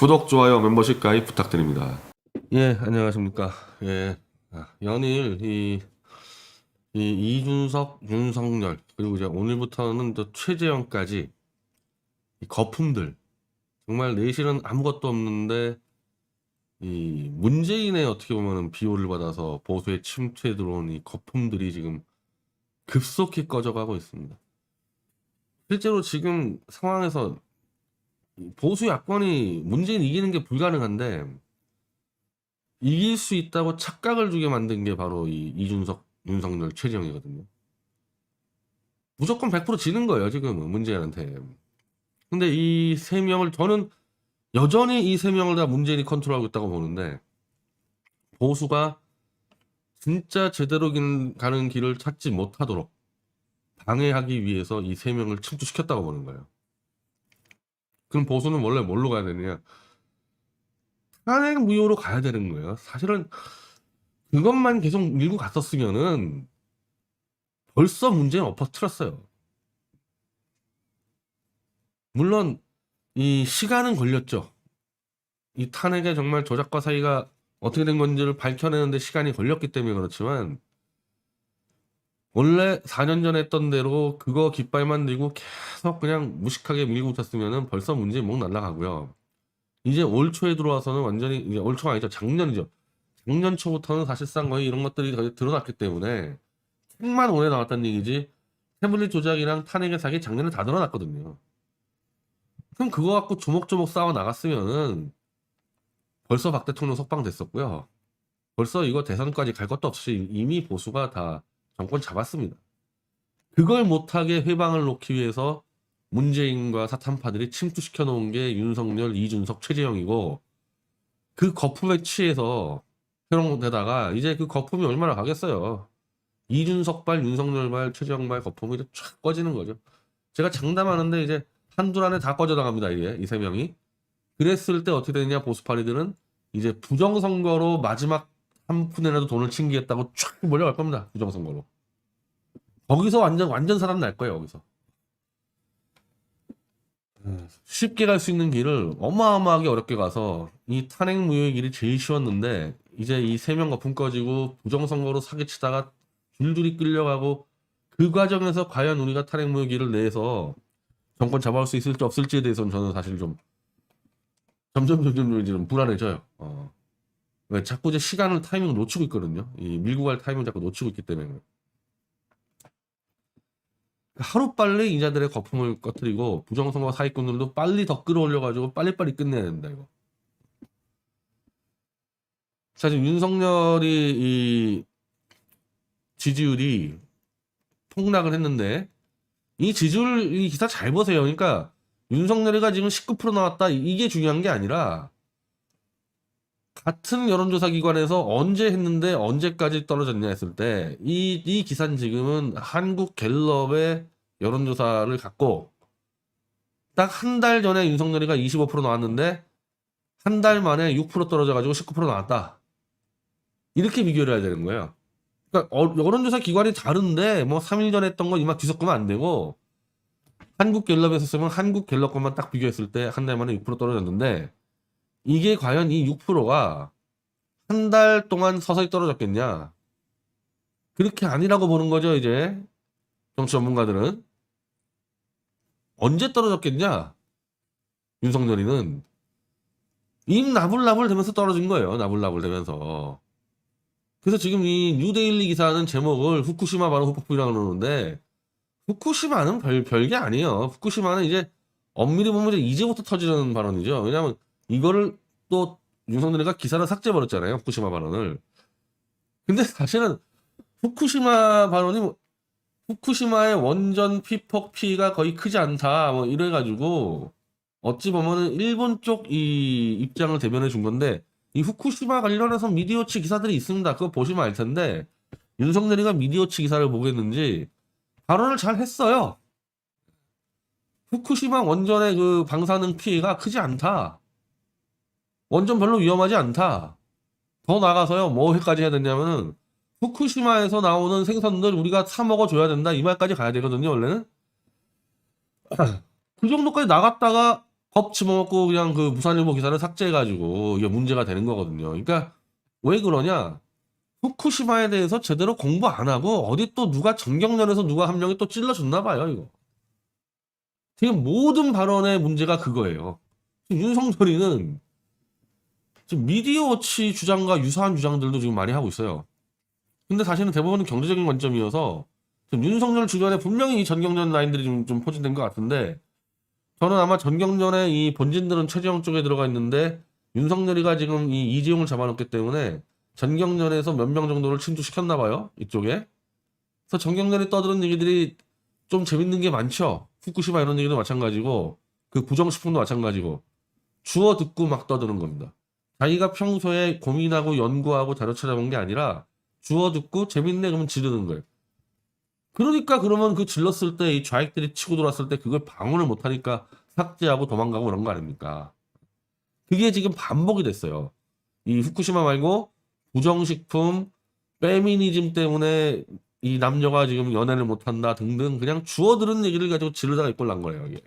구독, 좋아요, 멤버십 가입 부탁드립니다. 예, 안녕하십니까. 예, 연일 이준석, 윤석열, 그리고 이제 오늘부터는 또 최재형까지 이 거품들, 정말 내실은 아무것도 없는데 이 문재인의 어떻게 보면은 비호를 받아서 보수에 침투해 들어온 이 거품들이 지금 급속히 꺼져가고 있습니다. 실제로 지금 상황에서 보수 야권이 문재인 이기는 게 불가능한데 이길 수 있다고 착각을 주게 만든 게 바로 이 이준석, 윤석열, 최재형이거든요. 무조건 100% 지는 거예요, 지금은 문재인한테. 근데 이 세 명을 저는 여전히 이 세 명을 다 문재인이 컨트롤하고 있다고 보는데 보수가 진짜 제대로 가는 길을 찾지 못하도록 방해하기 위해서 이 세 명을 침투시켰다고 보는 거예요. 그럼 보수는 원래 뭘로 가야 되느냐? 탄핵 무효로 가야 되는 거예요. 사실은 그것만 계속 밀고 갔었으면은 벌써 문재인 엎어뜨렸어요. 물론 이 시간은 걸렸죠. 이 탄핵의 정말 조작과 사이가 어떻게 된 건지를 밝혀내는데 시간이 걸렸기 때문에 그렇지만 원래 4년 전에 했던 대로 그거 깃발만 들고 계속 그냥 무식하게 밀고 붙었으면은 벌써 문재인 목 날라가고요. 이제 올 초에 들어와서는 완전히 이제 올 초가 아니죠. 작년이죠. 작년 초부터는 사실상 거의 이런 것들이 거의 드러났기 때문에 책만 오래 나왔다는 얘기지 태블릿 조작이랑 탄핵의 사기 작년에 다 드러났거든요. 그럼 그거 갖고 조목조목 싸워 나갔으면은 벌써 박 대통령 석방됐었고요. 벌써 이거 대선까지 갈 것도 없이 이미 보수가 다 정권 잡았습니다. 그걸 못하게 회방을 놓기 위해서 문재인과 사탄파들이 침투시켜 놓은 게 윤석열, 이준석, 최재형이고 그 거품에 취해서 해놓은 데다가 이제 그 거품이 얼마나 가겠어요. 이준석 발, 윤석열 발, 최재형 발 거품이 쫙 꺼지는 거죠. 제가 장담하는데 이제 한둘 안에 다 꺼져 나갑니다. 이게 이 세 명이. 그랬을 때 어떻게 되느냐 보수파리들은 이제 부정선거로 마지막 한 푼이라도 돈을 챙기겠다고 쫙 몰려갈 겁니다. 부정선거로. 거기서 완전 사람 날 거예요. 거기서. 쉽게 갈 수 있는 길을 어마어마하게 어렵게 가서 이 탄핵 무효의 길이 제일 쉬웠는데 이제 이 세 명 거품 꺼지고 부정선거로 사기치다가 줄줄이 끌려가고 그 과정에서 과연 우리가 탄핵 무효 길을 내서 정권 잡아올 수 있을지 없을지에 대해서는 저는 사실 좀 점점 좀 불안해져요. 왜 자꾸 이제 시간을 타이밍을 놓치고 있거든요. 이 밀고 갈 타이밍을 자꾸 놓치고 있기 때문에. 하루빨리 이자들의 거품을 꺼뜨리고 부정선거 사기꾼들도 빨리 더 끌어올려가지고 빨리빨리 끝내야 된다 이거. 사실 윤석열이 이 지지율이 폭락을 했는데 이 지지율 이 기사 잘 보세요. 그러니까 윤석열이가 지금 19% 나왔다 이게 중요한 게 아니라 같은 여론조사 기관에서 언제 했는데 언제까지 떨어졌냐 했을 때 이 기사는 지금은 한국 갤럽의 여론조사를 갖고 딱 한 달 전에 윤석열이가 25% 나왔는데 한 달 만에 6% 떨어져가지고 19% 나왔다. 이렇게 비교를 해야 되는 거예요. 그러니까 여론조사 기관이 다른데 뭐 3일 전에 했던 거 이만 뒤섞으면 안 되고 한국 갤럽에서 쓰면 한국 갤럽 것만 딱 비교했을 때 한 달 만에 6% 떨어졌는데 이게 과연 이 6%가 한 달 동안 서서히 떨어졌겠냐? 그렇게 아니라고 보는 거죠, 이제. 정치 전문가들은. 언제 떨어졌겠냐? 윤석열이는. 입 나불나불 되면서 떨어진 거예요, 나불나불 되면서. 그래서 지금 이 뉴데일리 기사는 제목을 후쿠시마 발언 후폭풍이라고 그러는데, 후쿠시마는 별게 아니에요. 후쿠시마는 이제 엄밀히 보면 이제부터 터지는 발언이죠. 왜냐하면 이거를 또 윤석열이가 기사를 삭제해버렸잖아요. 후쿠시마 발언을. 근데 사실은 후쿠시마 발언이 후쿠시마의 원전 피폭 피해가 거의 크지 않다. 뭐 이래가지고 어찌 보면은 일본 쪽 이 입장을 대변해 준 건데 이 후쿠시마 관련해서 미디어치 기사들이 있습니다. 그거 보시면 알 텐데 윤석열이가 미디어치 기사를 보겠는지 발언을 잘 했어요. 후쿠시마 원전의 그 방사능 피해가 크지 않다. 원전 별로 위험하지 않다. 더 나가서요. 뭐까지 해야 되냐면은 후쿠시마에서 나오는 생선들 우리가 사 먹어줘야 된다. 이 말까지 가야 되거든요. 원래는. 그 정도까지 나갔다가 컵 집어먹고 그냥 그 부산일보 기사를 삭제해가지고 이게 문제가 되는 거거든요. 그러니까 왜 그러냐? 후쿠시마에 대해서 제대로 공부 안 하고 어디 또 누가 정경련에서 누가 한 명이 또 찔러줬나 봐요, 이거. 지금 모든 발언의 문제가 그거예요. 지금 윤석열이는 지금 미디어워치 주장과 유사한 주장들도 지금 많이 하고 있어요. 근데 사실은 대부분은 경제적인 관점이어서 지금 윤석열 주변에 분명히 이 전경련 라인들이 좀 포진된 것 같은데 저는 아마 전경련의 이 본진들은 최재형 쪽에 들어가 있는데 윤석열이가 지금 이 이재용을 잡아놓기 때문에 전경련에서 몇 명 정도를 침투시켰나 봐요. 이쪽에. 그래서 전경련이 떠드는 얘기들이 좀 재밌는 게 많죠. 후쿠시마 이런 얘기도 마찬가지고 그 부정식품도 마찬가지고 주워 듣고 막 떠드는 겁니다. 자기가 평소에 고민하고 연구하고 자료 찾아본 게 아니라 주워 듣고 재밌네 그러면 지르는 거예요. 그러니까 그러면 그 질렀을 때 이 좌익들이 치고 돌았을 때 그걸 방어를 못하니까 삭제하고 도망가고 그런 거 아닙니까? 그게 지금 반복이 됐어요. 이 후쿠시마 말고 부정식품, 페미니즘 때문에 이 남녀가 지금 연애를 못한다 등등 그냥 주워 들은 얘기를 가지고 지르다가 이꼴 난 거예요. 이게.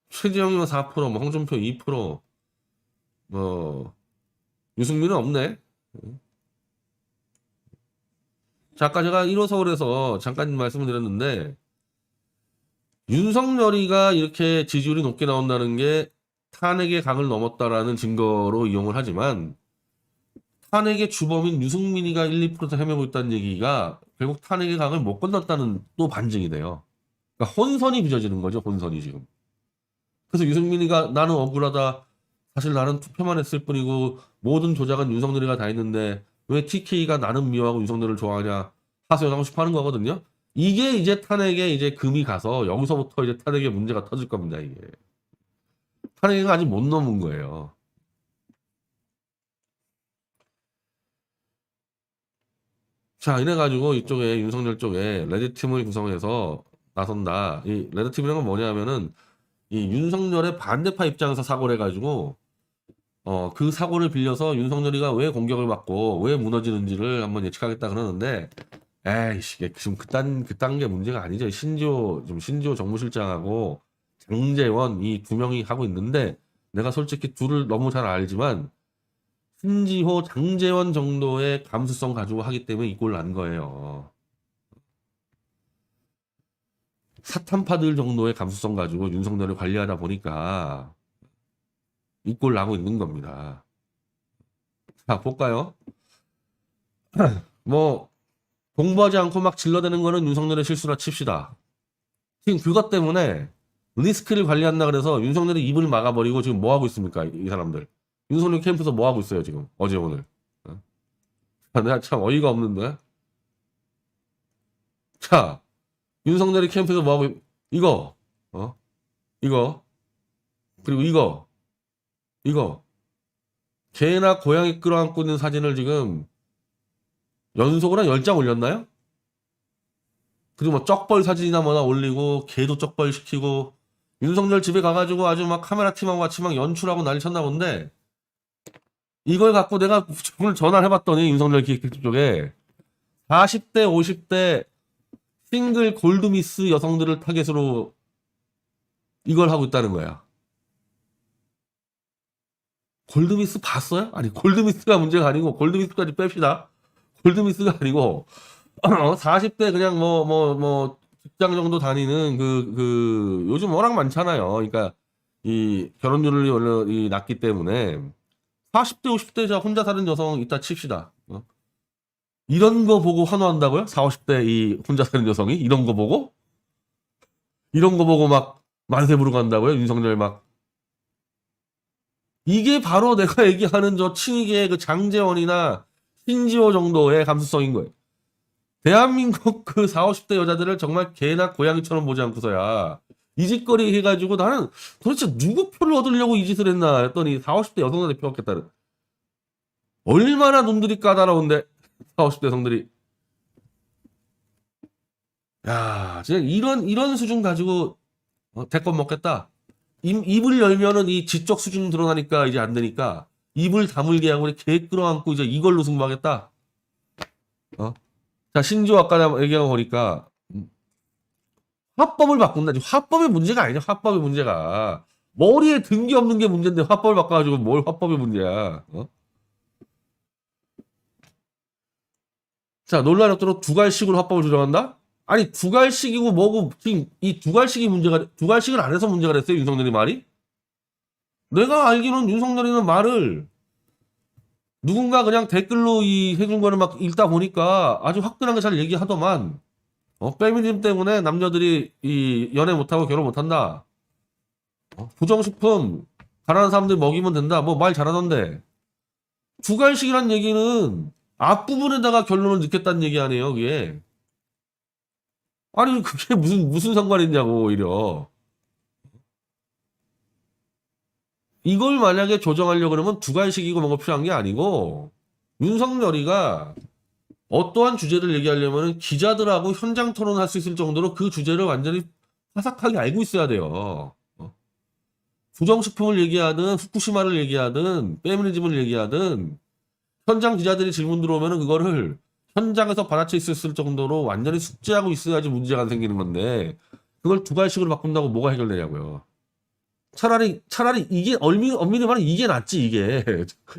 최재형이면 4%, 뭐 홍준표 2%, 뭐 유승민은 없네. 자, 아까 제가 1호 서울에서 잠깐 말씀을 드렸는데 윤석열이가 이렇게 지지율이 높게 나온다는 게 탄핵의 강을 넘었다라는 증거로 이용을 하지만 탄핵의 주범인 유승민이가 1, 2% 헤매고 있다는 얘기가 결국 탄핵의 강을 못 건넜다는 또 반증이 돼요. 그러니까 혼선이 빚어지는 거죠, 혼선이 지금. 그래서 유승민이가 나는 억울하다. 사실 나는 투표만 했을 뿐이고 모든 조작은 윤석열이가 다 했는데 왜 TK가 나는 미워하고 윤석열을 좋아하냐 하소연하고 싶어 하는 거거든요. 이게 이제 탄핵에 이제 금이 가서 여기서부터 이제 탄핵의 문제가 터질 겁니다, 이게. 탄핵이 아직 못 넘은 거예요. 자, 이래가지고 이쪽에 윤석열 쪽에 레드팀을 구성해서 나선다. 이 레드팀이라는 건 뭐냐면은 이 윤석열의 반대파 입장에서 사고를 해가지고 그 사고를 빌려서 윤석열이가 왜 공격을 받고 왜 무너지는지를 한번 예측하겠다 그러는데 에이씨 지금 그딴 게 문제가 아니죠. 신지호 정무실장하고 장제원 이 두 명이 하고 있는데 내가 솔직히 둘을 너무 잘 알지만 신지호 장제원 정도의 감수성 가지고 하기 때문에 이 꼴 난 거예요. 사탄파들 정도의 감수성 가지고 윤석열을 관리하다 보니까 이 꼴 나고 있는 겁니다. 자, 볼까요? 뭐 공부하지 않고 막 질러대는 거는 윤석열의 실수라 칩시다. 지금 그것 때문에 리스크를 관리한다 그래서 윤석열이 입을 막아버리고 지금 뭐 하고 있습니까? 이 사람들. 윤석열 캠프에서 뭐 하고 있어요 지금 어제 오늘. 내가 참 어이가 없는데. 자, 윤석열이 캠프에서 뭐 하고 이거 이거 그리고 이거 개나 고양이 끌어안고 있는 사진을 지금 연속으로 한 10장 올렸나요? 그리고 뭐 쩍벌 사진이나 뭐나 올리고 개도 쩍벌 시키고 윤석열 집에 가가지고 아주 막 카메라 팀하고 같이 막 연출하고 난리 쳤나 본데 이걸 갖고 내가 오늘 전화를 해봤더니 윤석열 기획팀 쪽에 40대 50대 싱글 골드미스 여성들을 타겟으로 이걸 하고 있다는 거야. 골드미스 봤어요? 아니 골드미스가 문제가 아니고 골드미스까지 뺍시다. 골드미스가 아니고 40대 그냥 뭐 직장 정도 다니는 요즘 워낙 많잖아요. 그러니까 이 결혼율이 원래 이 낮기 때문에 40대 50대 자 혼자 사는 여성 이따 칩시다. 이런 거 보고 환호한다고요? 40, 50대 이 혼자 사는 여성이 이런 거 보고 막 만세 부르고 간다고요? 윤석열 막 이게 바로 내가 얘기하는 저 친이계의 그 장제원이나 신지호 정도의 감수성인 거예요. 대한민국 그 40, 50대 여자들을 정말 개나 고양이처럼 보지 않고서야 이 짓거리 해가지고 나는 도대체 누구 표를 얻으려고 이 짓을 했나 했더니 40, 50대 여성들한테 표 얻겠다는. 얼마나 놈들이 까다로운데 40, 50대 여성들이. 야, 진짜 이런 수준 가지고 대권 먹겠다. 입을 열면은 이 지적 수준 드러나니까 이제 안 되니까 입을 다물게 하고 개 끌어안고 이제 이걸로 승부하겠다. 자, 신지호 아까 얘기한 거 보니까 화법을 바꾼다. 화법의 문제가 아니죠. 화법의 문제가. 머리에 든 게 없는 게 문제인데 화법을 바꿔가지고 뭘 화법의 문제야. 어? 자, 논란없도록 두갈식으로 화법을 조정한다? 아니, 두갈식이고 뭐고, 지금 이 두갈식이 문제가, 두갈식을 안 해서 문제가 됐어요, 윤석열이 말이? 내가 알기로는 윤석열이는 말을 누군가 그냥 댓글로 이 해준 거를 막 읽다 보니까 아주 화끈하게 잘 얘기하더만, 페미니즘 때문에 남녀들이 이 연애 못하고 결혼 못한다. 부정식품, 가난한 사람들 먹이면 된다. 뭐 말 잘하던데. 두갈식이란 얘기는 앞부분에다가 결론을 넣겠다는 얘기 아니에요, 그게. 아니, 그게 무슨 상관이 있냐고, 오히려. 이걸 만약에 조정하려고 그러면 두갈식이고 뭔가 필요한 게 아니고, 윤석열이가 어떠한 주제를 얘기하려면 기자들하고 현장 토론할 수 있을 정도로 그 주제를 완전히 파삭하게 알고 있어야 돼요. 부정식품을 얘기하든, 후쿠시마를 얘기하든, 페미니즘을 얘기하든, 현장 기자들이 질문 들어오면 그거를 현장에서 받아칠 수 있을 정도로 완전히 숙지하고 있어야지 문제가 안 생기는 건데, 그걸 두갈식으로 바꾼다고 뭐가 해결되냐고요. 차라리 이게 엄밀히 말하면 이게 낫지 이게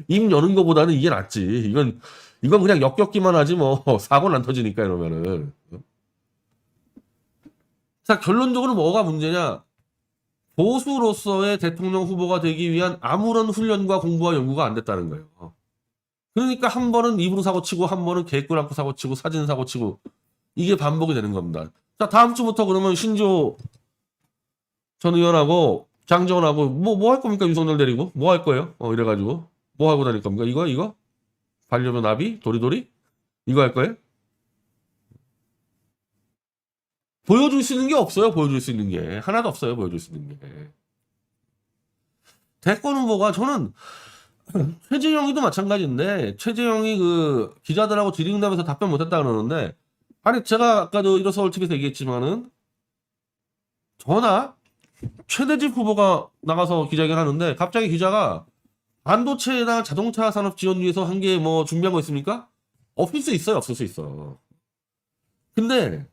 입 여는 거보다는 이게 낫지. 이건 그냥 역겹기만 하지 뭐 사고는 안 터지니까 이러면은. 자, 결론적으로 뭐가 문제냐? 보수로서의 대통령 후보가 되기 위한 아무런 훈련과 공부와 연구가 안 됐다는 거예요. 그러니까 한 번은 입으로 사고치고 한 번은 개꿀 안고 사고치고 사진 사고치고 이게 반복이 되는 겁니다. 자, 다음 주부터 그러면 신조 전 의원하고 장정원하고 뭐 할 겁니까? 윤석열 데리고 뭐 할 거예요? 이래가지고 뭐 하고 다닐 겁니까? 이거 반려묘 나비 도리도리 이거 할 거예요? 보여줄 수 있는 게 없어요. 보여줄 수 있는 게 하나도 없어요. 보여줄 수 있는 게. 대권 후보가 저는 최재형이도 마찬가지인데 최재형이 그 기자들하고 질의응답에서 답변 못했다 그러는데 아니 제가 아까도 일어서울 TV에서 얘기했지만은 전화 최대집 후보가 나가서 기자회견 하는데 갑자기 기자가 반도체나 자동차 산업 지원 위해서 한 게 뭐 준비한 거 있습니까? 없을 수 있어요. 없을 수 있어. 근데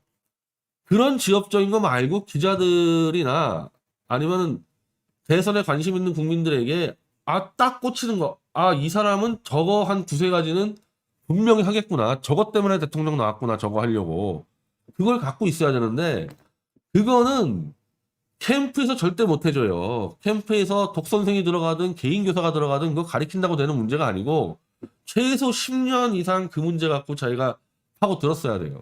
그런 지역적인 거 말고 기자들이나 아니면 대선에 관심 있는 국민들에게 딱 꽂히는 거. 이 사람은 저거 한 두세 가지는 분명히 하겠구나. 저것 때문에 대통령 나왔구나. 저거 하려고. 그걸 갖고 있어야 되는데 그거는 캠프에서 절대 못 해줘요. 캠프에서 독선생이 들어가든 개인 교사가 들어가든 그거 가리킨다고 되는 문제가 아니고 최소 10년 이상 그 문제 갖고 자기가 하고 들었어야 돼요.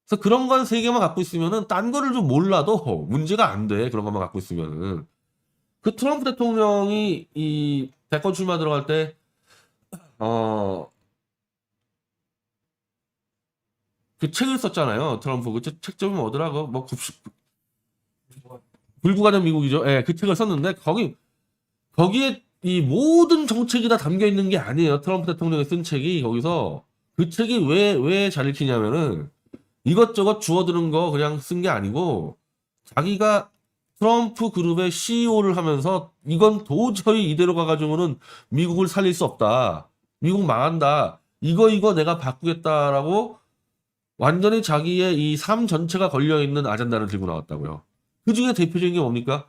그래서 그런 건 세 개만 갖고 있으면은 딴 거를 좀 몰라도 문제가 안 돼. 그런 것만 갖고 있으면은. 그 트럼프 대통령이 이 대권 출마 들어갈 때, 그 책을 썼잖아요. 트럼프. 그 책점이 뭐더라고. 뭐, 불구가는 미국이죠. 예, 그 책을 썼는데, 거기에 이 모든 정책이 다 담겨 있는 게 아니에요. 트럼프 대통령이 쓴 책이, 거기서. 그 책이 왜 잘 읽히냐면은, 이것저것 주워드는 거 그냥 쓴 게 아니고, 자기가 트럼프 그룹의 CEO를 하면서 이건 도저히 이대로 가가지고는 미국을 살릴 수 없다. 미국 망한다. 이거 내가 바꾸겠다라고 완전히 자기의 이 삶 전체가 걸려있는 아젠다를 들고 나왔다고요. 그 중에 대표적인 게 뭡니까?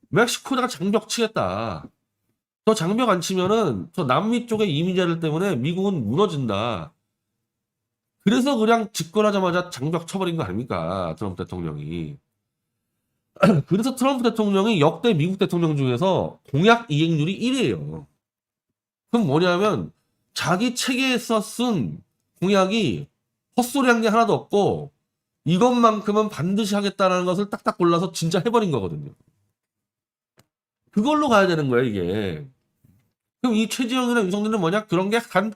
멕시코다가 장벽 치겠다. 저 장벽 안 치면은 저 남미 쪽의 이민자들 때문에 미국은 무너진다. 그래서 그냥 집권하자마자 장벽 쳐버린 거 아닙니까? 트럼프 대통령이. 그래서 트럼프 대통령이 역대 미국 대통령 중에서 공약 이행률이 1위예요. 그럼 뭐냐면 자기 체계에서 쓴 공약이 헛소리한 게 하나도 없고 이것만큼은 반드시 하겠다는 것을 딱딱 골라서 진짜 해버린 거거든요. 그걸로 가야 되는 거예요, 이게. 그럼 이 최재형이나 윤석열은 뭐냐? 그런 게 한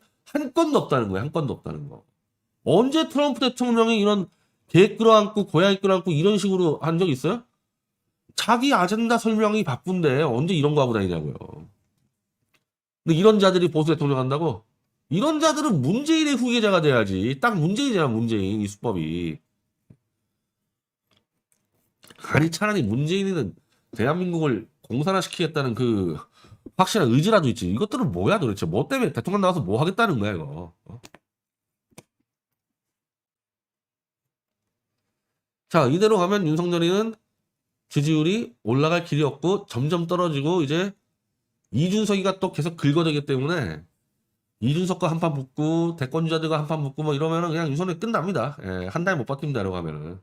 건도 없다는 거예요. 한 건도 없다는 거. 언제 트럼프 대통령이 이런 개 끌어안고 고양이 끌어안고 이런 식으로 한 적 있어요? 자기 아젠다 설명이 바쁜데 언제 이런 거 하고 다니냐고요. 근데 이런 자들이 보수 대통령 한다고? 이런 자들은 문재인의 후계자가 돼야지. 딱 문재인이잖아, 문재인. 이 수법이. 아니, 차라리 문재인은 대한민국을 공산화시키겠다는 그 확실한 의지라도 있지. 이것들은 뭐야 도대체? 뭐 때문에 대통령 나와서 뭐 하겠다는 거야, 이거. 자, 이대로 가면 윤석열이는 지지율이 올라갈 길이 없고 점점 떨어지고 이제 이준석이가 또 계속 긁어대기 때문에 이준석과 한판 붙고 대권주자들과 한판 붙고 뭐 이러면은 그냥 윤석열이 끝납니다. 예, 한 달 못 버팁니다. 이러고 가면은.